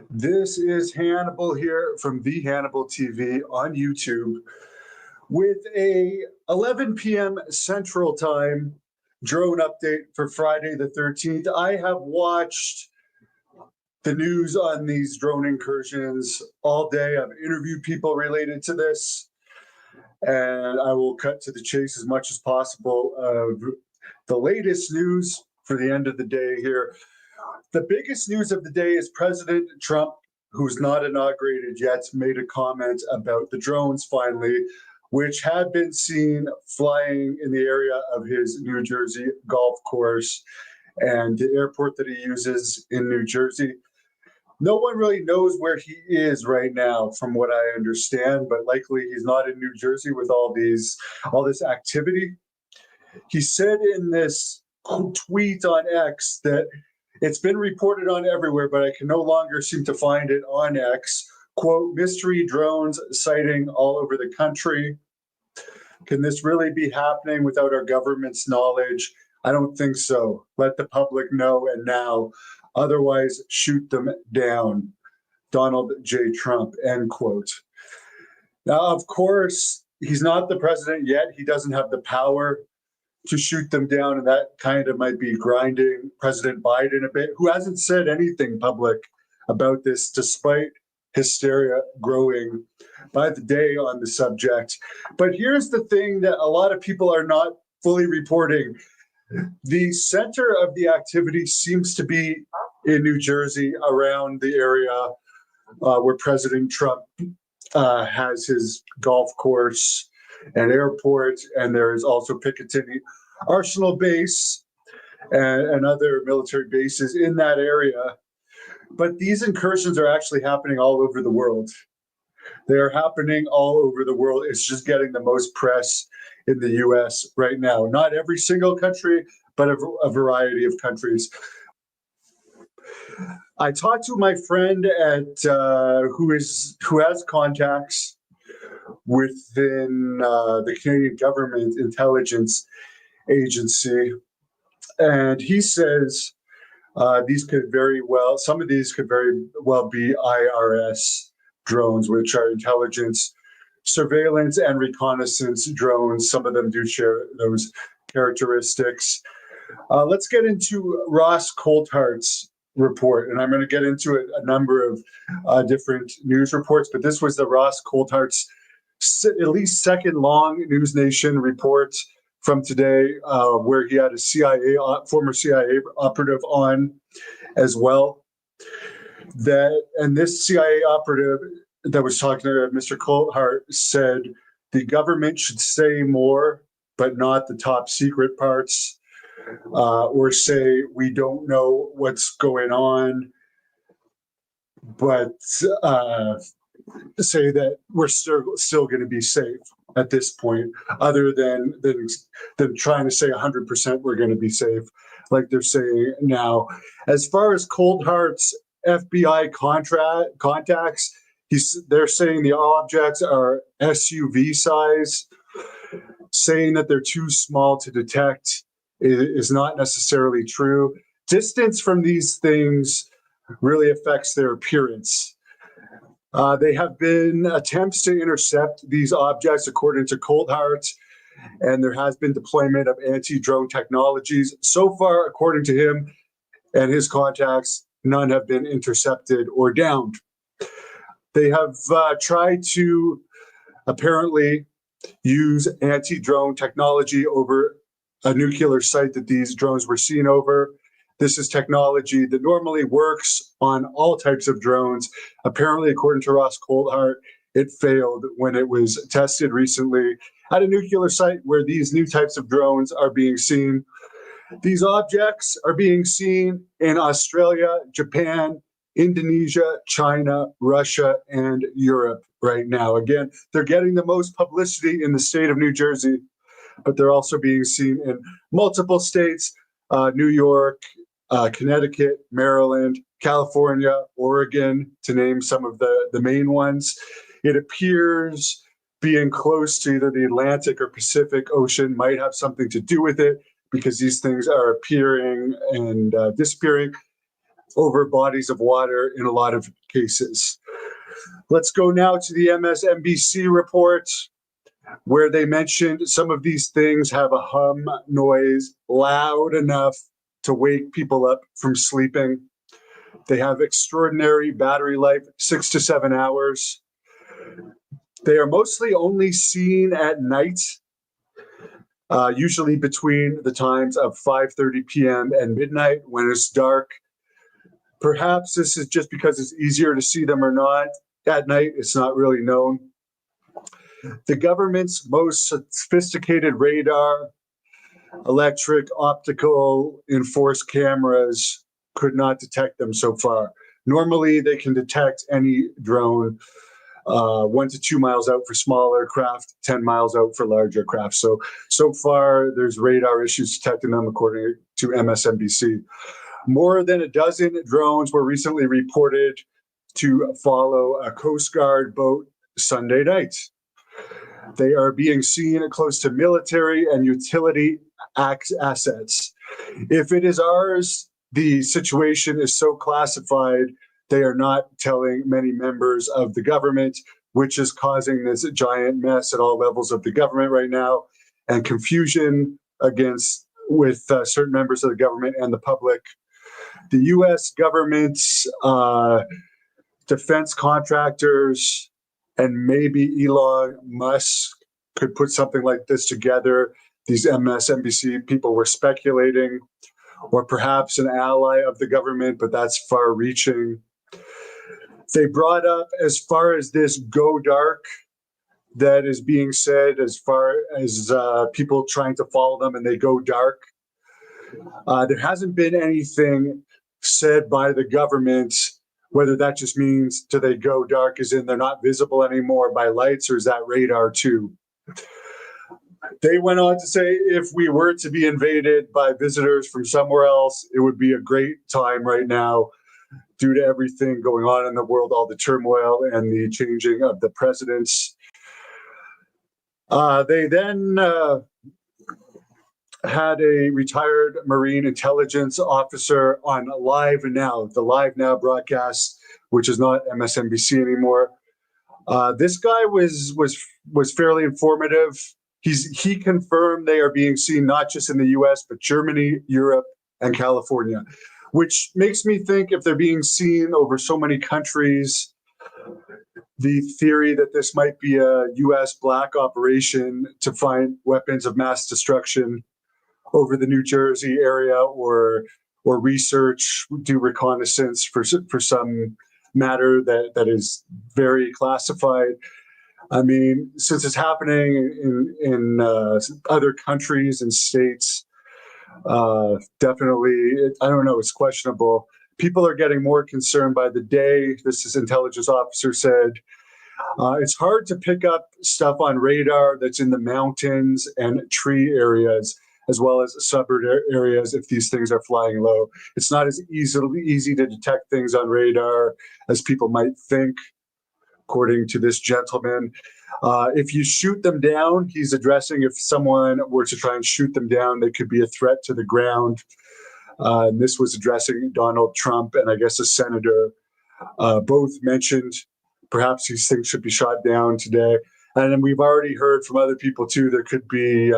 This is Hannibal here from the Hannibal TV on YouTube with a 11 p.m. Central Time drone update for Friday the 13th. I have watched the news on these drone incursions all day. I've interviewed people related to this, and I will cut to the chase as much as possible of the latest news for the end of the day here. The biggest news of the day is President Trump, who's not inaugurated yet, made a comment about the drones finally, which had been seen flying in the area of his New Jersey golf course and the airport that he uses in New Jersey. No one really knows where he is right now, from what I understand, but likely he's not in New Jersey with all this activity. He said in this tweet on X that it's been reported on everywhere, but I can no longer seem to find it on X. Quote, mystery drones sighting all over the country. Can this really be happening without our government's knowledge? I don't think so. Let the public know and now. Otherwise, shoot them down. Donald J. Trump, end quote. Now, of course, he's not the president yet. He doesn't have the power to shoot them down, and that kind of might be grinding President Biden a bit, who hasn't said anything public about this, despite hysteria growing by the day on the subject. But here's the thing that a lot of people are not fully reporting. The center of the activity seems to be in New Jersey, around the area where President Trump has his golf course and airport, and there is also Picatinny Arsenal Base and other military bases in that area. But these incursions are actually happening all over the world. They are happening all over the world. It's just getting the most press in the US right now. Not every single country, but a variety of countries. I talked to my friend at who has contacts within the Canadian government intelligence agency, and he says some of these could very well be IRS drones, which are intelligence, surveillance, and reconnaissance drones. Some of them do share those characteristics. Let's get into Ross Coulthart's report, and I'm going to get into a number of different news reports, but this was the Ross Coulthart's at least second long News Nation report from today, where he had a former CIA operative on as well. And this CIA operative that was talking to Mr. Coulthart said the government should say more, but not the top secret parts, or say we don't know what's going on, but say that we're still going to be safe at this point, other than trying to say 100% we're going to be safe, like they're saying now. As far as Coulthart's FBI contacts, they're saying the objects are SUV size. Saying that they're too small to detect is not necessarily true. Distance from these things really affects their appearance. They have been attempts to intercept these objects, according to Coulthart, and there has been deployment of anti-drone technologies. So far, according to him and his contacts, none have been intercepted or downed. They have tried to apparently use anti-drone technology over a nuclear site that these drones were seen over. This is technology that normally works on all types of drones. Apparently, according to Ross Coulthart, it failed when it was tested recently at a nuclear site where these new types of drones are being seen. These objects are being seen in Australia, Japan, Indonesia, China, Russia, and Europe right now. Again, they're getting the most publicity in the state of New Jersey, but they're also being seen in multiple states, New York, Connecticut, Maryland, California, Oregon, to name some of the main ones. It appears being close to either the Atlantic or Pacific Ocean might have something to do with it, because these things are appearing and disappearing. over bodies of water in a lot of cases. Let's go now to the MSNBC report, where they mentioned some of these things have a hum noise loud enough to wake people up from sleeping. They have extraordinary battery life, 6 to 7 hours. They are mostly only seen at night, usually between the times of 5:30 p.m. and midnight when it's dark. Perhaps this is just because it's easier to see them or not. At night, it's not really known. The government's most sophisticated radar, electric, optical, enforced cameras could not detect them so far. Normally, they can detect any drone 1 to 2 miles out for smaller craft, 10 miles out for larger craft. So far, there's radar issues detecting them, according to MSNBC. More than a dozen drones were recently reported to follow a Coast Guard boat Sunday night. They are being seen close to military and utility assets. If it is ours, the situation is so classified, they are not telling many members of the government, which is causing this giant mess at all levels of the government right now, and confusion with certain members of the government and the public. The U.S. government's defense contractors and maybe Elon Musk could put something like this together. These MSNBC people were speculating, or perhaps an ally of the government, but that's far-reaching. They brought up, as far as this go dark that is being said, as far as people trying to follow them and they go dark, there hasn't been anything said by the government, whether that just means do they go dark as in they're not visible anymore by lights, or is that radar too? They went on to say if we were to be invaded by visitors from somewhere else, it would be a great time right now due to everything going on in the world, all the turmoil and the changing of the presidents. They then had a retired Marine intelligence officer on Live Now, the Live Now broadcast, which is not MSNBC anymore. This guy was fairly informative. He confirmed they are being seen not just in the U.S., but Germany, Europe, and California, which makes me think if they're being seen over so many countries, the theory that this might be a U.S. black operation to find weapons of mass destruction over the New Jersey area, or research, do reconnaissance for some matter that is very classified. I mean, since it's happening in other countries and states, definitely, I don't know, it's questionable. People are getting more concerned by the day. This intelligence officer said, it's hard to pick up stuff on radar that's in the mountains and tree areas, as well as suburb areas if these things are flying low. It's not as easy to detect things on radar as people might think, according to this gentleman. If you shoot them down, he's addressing if someone were to try and shoot them down, they could be a threat to the ground. And this was addressing Donald Trump and I guess a senator. Both mentioned perhaps these things should be shot down today. And then we've already heard from other people too, there could be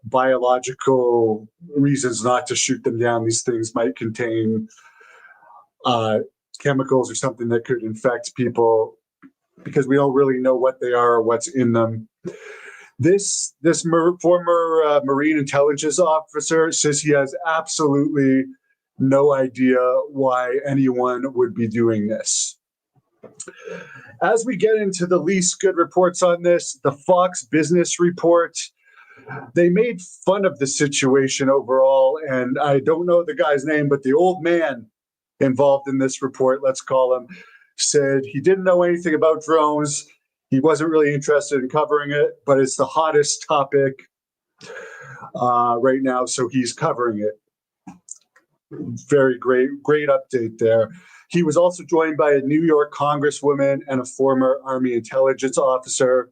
biological reasons not to shoot them down. These things might contain chemicals or something that could infect people, because we don't really know what they are or what's in them. This former Marine intelligence officer says he has absolutely no idea why anyone would be doing this. As we get into the least good reports on this, the Fox Business Report, they made fun of the situation overall, and I don't know the guy's name, but the old man involved in this report, let's call him, said he didn't know anything about drones. He wasn't really interested in covering it, but it's the hottest topic right now, so he's covering it. Very great update there. He was also joined by a New York congresswoman and a former Army intelligence officer.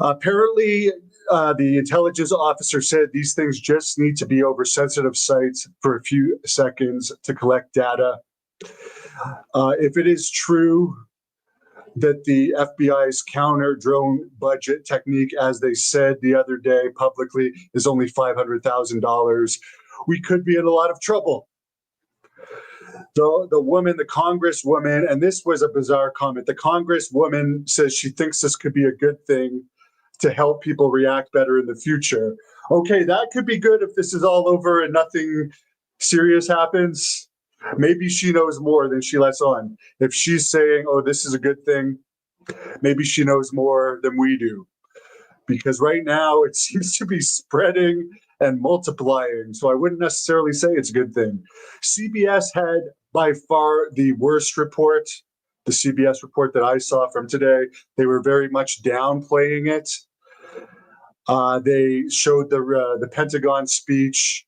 Apparently, the intelligence officer said these things just need to be over sensitive sites for a few seconds to collect data. If it is true that the FBI's counter drone budget technique, as they said the other day publicly, is only $500,000, we could be in a lot of trouble. The woman, the congresswoman, and this was a bizarre comment, the congresswoman says she thinks this could be a good thing to help people react better in the future. Okay, that could be good if this is all over and nothing serious happens. Maybe she knows more than she lets on. If she's saying, oh, this is a good thing, maybe she knows more than we do. Because right now it seems to be spreading and multiplying. So I wouldn't necessarily say it's a good thing. CBS had by far the worst report, the CBS report that I saw from today. They were very much downplaying it. They showed the Pentagon speech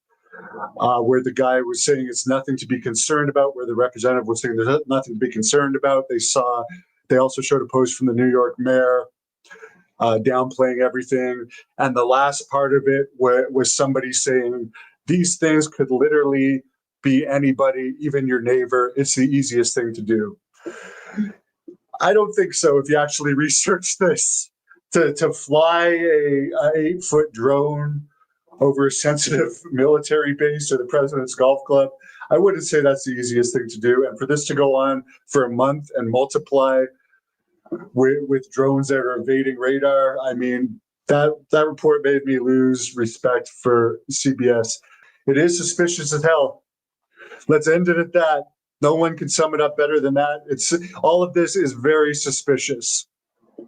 where the guy was saying it's nothing to be concerned about, where the representative was saying there's nothing to be concerned about. They also showed a post from the New York mayor downplaying everything. And the last part of it was somebody saying these things could literally be anybody, even your neighbor. It's the easiest thing to do. I don't think so. If you actually research this, to fly a 8-foot drone over a sensitive military base or the president's golf club, I wouldn't say that's the easiest thing to do. And for this to go on for a month and multiply with drones that are evading radar, I mean, that report made me lose respect for CBS. It is suspicious as hell. Let's end it at that. No one can sum it up better than that. All of this is very suspicious.